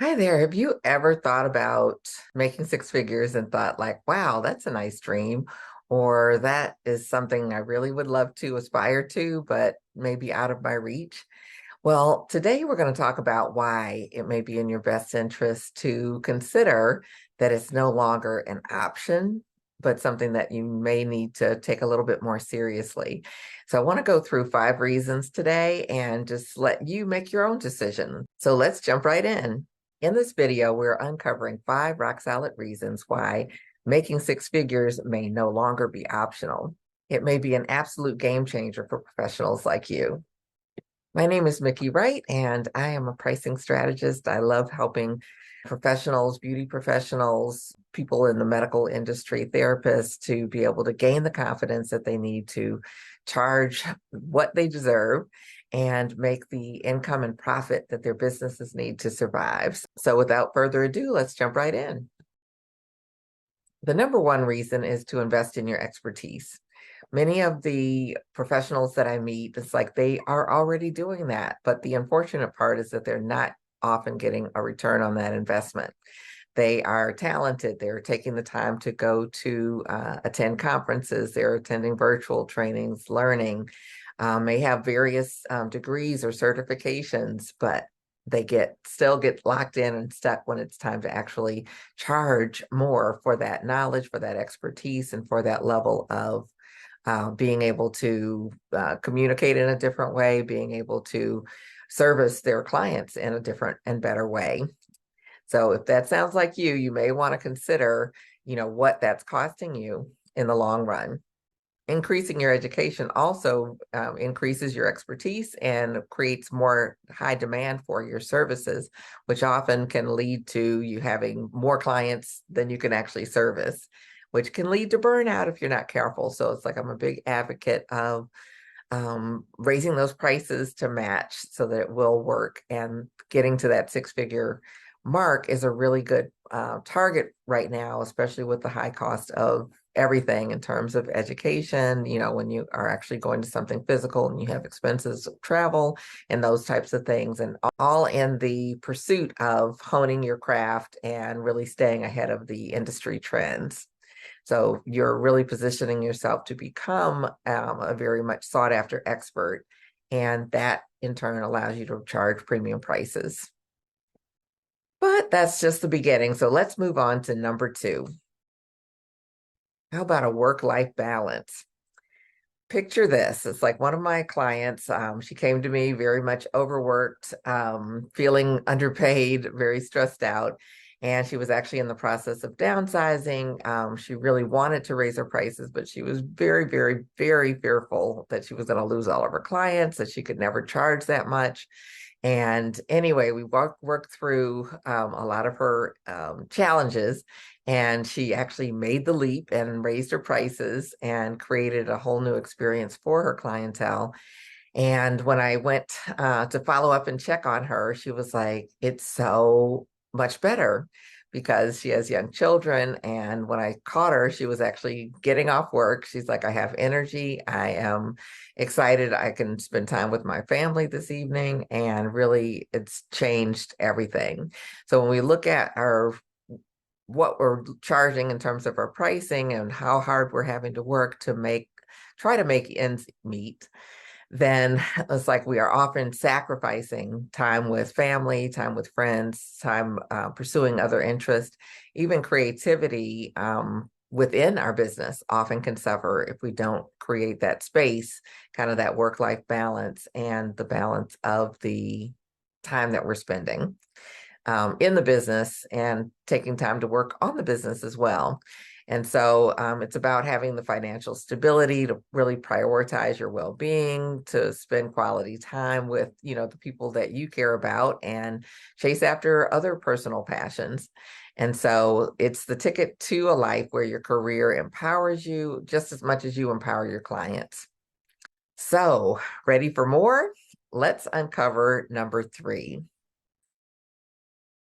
Hi there. Have you ever thought about making six figures and thought like, wow, that's a nice dream, or that is something I really would love to aspire to, but maybe out of my reach? Well, today we're going to talk about why it may be in your best interest to consider that it's no longer an option, but something that you may need to take a little bit more seriously. So I want to go through five reasons today and just let you make your own decision. So let's jump right in. In this video, we're uncovering five rock solid reasons why making six figures may no longer be optional. It may be an absolute game changer for professionals like you. My name is Mickey Wright, and I am a pricing strategist. I love helping professionals, beauty professionals, people in the medical industry, therapists to be able to gain the confidence that they need to charge what they deserve and make the income and profit that their businesses need to survive. So, without further ado, let's jump right in. The number one reason is to invest in your expertise. Many of the professionals that I meet, it's like they are already doing that. But the unfortunate part is that they're not often getting a return on that investment. They are talented. They're taking the time to go to attend conferences. They're attending virtual trainings, learning. May have various degrees or certifications, but they still get locked in and stuck when it's time to actually charge more for that knowledge, for that expertise, and for that level of being able to communicate in a different way, being able to service their clients in a different and better way. So if that sounds like you may want to consider, what that's costing you in the long run. Increasing your education also increases your expertise and creates more high demand for your services, which often can lead to you having more clients than you can actually service, which can lead to burnout if you're not careful. So it's like I'm a big advocate of raising those prices to match so that it will work. And getting to that six-figure mark is a really good target right now, especially with the high cost of everything in terms of education, when you are actually going to something physical and you have expenses of travel and those types of things, and all in the pursuit of honing your craft and really staying ahead of the industry trends. So you're really positioning yourself to become a very much sought after expert. And that in turn allows you to charge premium prices. But that's just the beginning. So let's move on to number two. How about a work-life balance? Picture this. It's like one of my clients, she came to me very much overworked, feeling underpaid, very stressed out. And she was actually in the process of downsizing. She really wanted to raise her prices, but she was very, very, very fearful that she was going to lose all of her clients, that she could never charge that much. And anyway, we worked through a lot of her challenges, and she actually made the leap and raised her prices and created a whole new experience for her clientele. And when I went to follow up and check on her, she was like, it's so much better because she has young children. And when I caught her, she was actually getting off work. She's like, I have energy. I am excited. I can spend time with my family this evening. And really, it's changed everything. So when we look at what we're charging in terms of our pricing and how hard we're having to work to try to make ends meet, then it's like we are often sacrificing time with family, time with friends, time pursuing other interests, even creativity within our business often can suffer if we don't create that space, kind of that work-life balance and the balance of the time that we're spending in the business and taking time to work on the business as well. And so it's about having the financial stability to really prioritize your well-being, to spend quality time with, the people that you care about and chase after other personal passions. And so it's the ticket to a life where your career empowers you just as much as you empower your clients. So, ready for more? Let's uncover number three.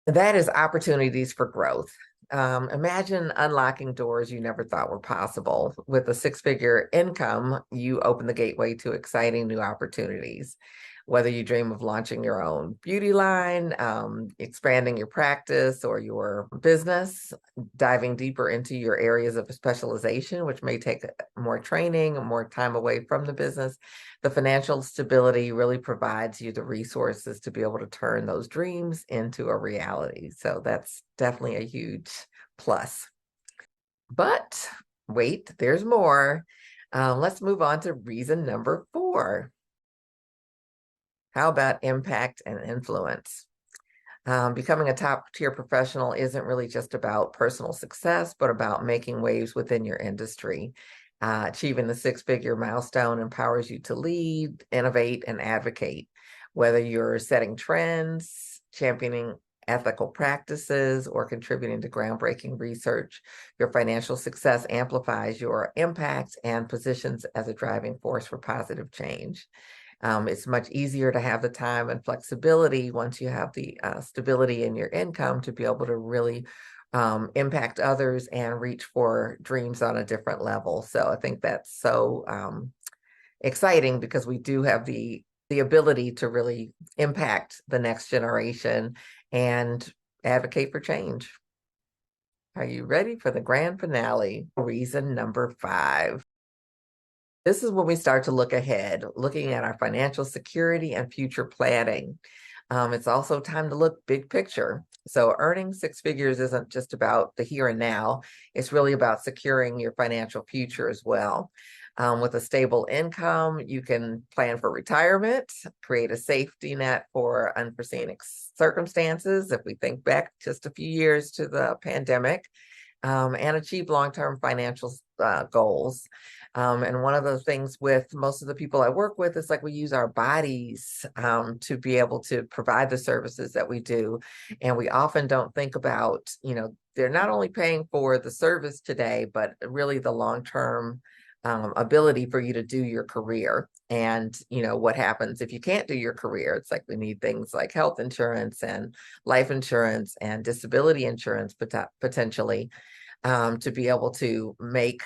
That is opportunities for growth. Imagine unlocking doors you never thought were possible. With a six-figure income, you open the gateway to exciting new opportunities. Whether you dream of launching your own beauty line, expanding your practice or your business, diving deeper into your areas of specialization, which may take more training and more time away from the business, the financial stability really provides you the resources to be able to turn those dreams into a reality. So that's definitely a huge plus. But wait, there's more. Let's move on to reason number 4. How about impact and influence? Becoming a top tier professional isn't really just about personal success, but about making waves within your industry. Achieving the six-figure milestone empowers you to lead, innovate, and advocate. Whether you're setting trends, championing ethical practices, or contributing to groundbreaking research, your financial success amplifies your impact and positions as a driving force for positive change. It's much easier to have the time and flexibility once you have the stability in your income to be able to really impact others and reach for dreams on a different level. So I think that's so exciting because we do have the ability to really impact the next generation and advocate for change. Are you ready for the grand finale? Reason number 5. This is when we start to look ahead, looking at our financial security and future planning. It's also time to look big picture. So earning 6 figures isn't just about the here and now. It's really about securing your financial future as well. With a stable income, you can plan for retirement, create a safety net for unforeseen circumstances. If we think back just a few years to the pandemic, and achieve long-term financial goals. And one of the things with most of the people I work with is like we use our bodies to be able to provide the services that we do. And we often don't think about, they're not only paying for the service today, but really the long-term ability for you to do your career. And, what happens if you can't do your career? It's like we need things like health insurance and life insurance and disability insurance potentially to be able to make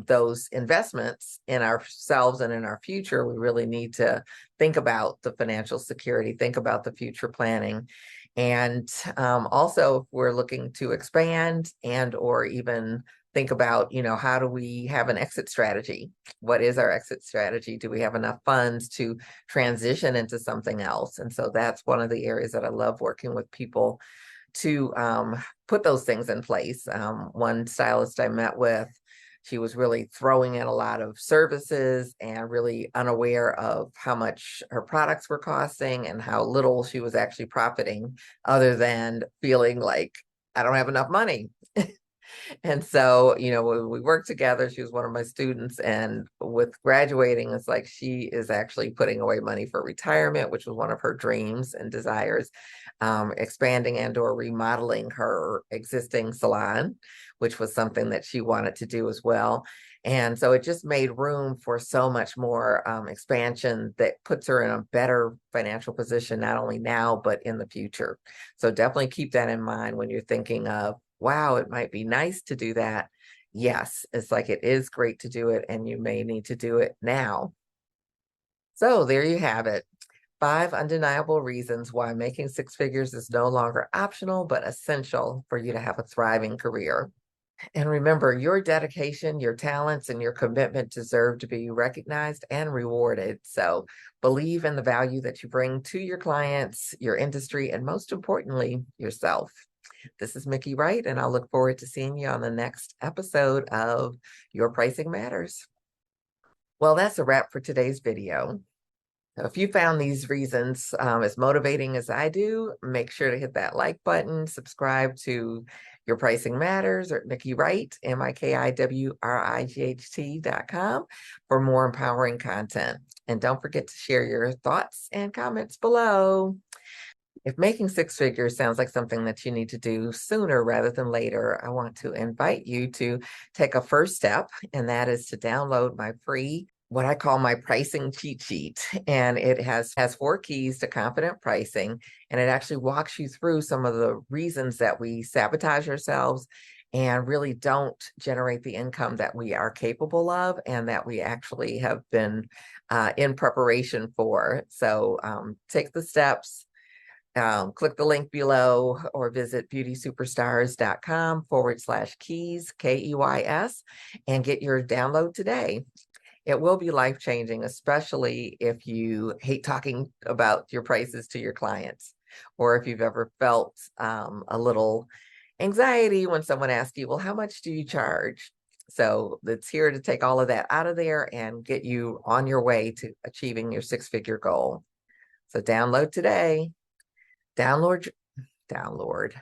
those investments in ourselves and in our future. We really need to think about the financial security, think about the future planning. And also, if we're looking to expand and or even think about, how do we have an exit strategy? What is our exit strategy? Do we have enough funds to transition into something else? And so that's one of the areas that I love working with people to put those things in place. One stylist I met with, she was really throwing in a lot of services and really unaware of how much her products were costing and how little she was actually profiting, other than feeling like I don't have enough money. And so, when we worked together, she was one of my students. And with graduating, it's like she is actually putting away money for retirement, which was one of her dreams and desires, expanding and or remodeling her existing salon, which was something that she wanted to do as well. And so it just made room for so much more expansion that puts her in a better financial position, not only now, but in the future. So definitely keep that in mind when you're thinking of, wow, it might be nice to do that. Yes, it's like it is great to do it, and you may need to do it now. So there you have it. 5 undeniable reasons why making 6 figures is no longer optional, but essential for you to have a thriving career. And remember, your dedication, your talents, and your commitment deserve to be recognized and rewarded. So believe in the value that you bring to your clients, your industry, and most importantly, yourself. This is Mickey Wright, and I'll look forward to seeing you on the next episode of Your Pricing Matters. Well, that's a wrap for today's video. If you found these reasons as motivating as I do, make sure to hit that like button, subscribe to Your Pricing Matters or Mickey Wright, MIKIWRIGHT.com for more empowering content. And don't forget to share your thoughts and comments below. If making 6 figures sounds like something that you need to do sooner rather than later, I want to invite you to take a first step, and that is to download my free, what I call my pricing cheat sheet. And it has 4 keys to confident pricing, and it actually walks you through some of the reasons that we sabotage ourselves and really don't generate the income that we are capable of and that we actually have been in preparation for. So take the steps. Click the link below or visit beautysuperstars.com/keys, KEYS, and get your download today. It will be life-changing, especially if you hate talking about your prices to your clients, or if you've ever felt a little anxiety when someone asks you, well, how much do you charge? So it's here to take all of that out of there and get you on your way to achieving your six-figure goal. So download today. Download, download.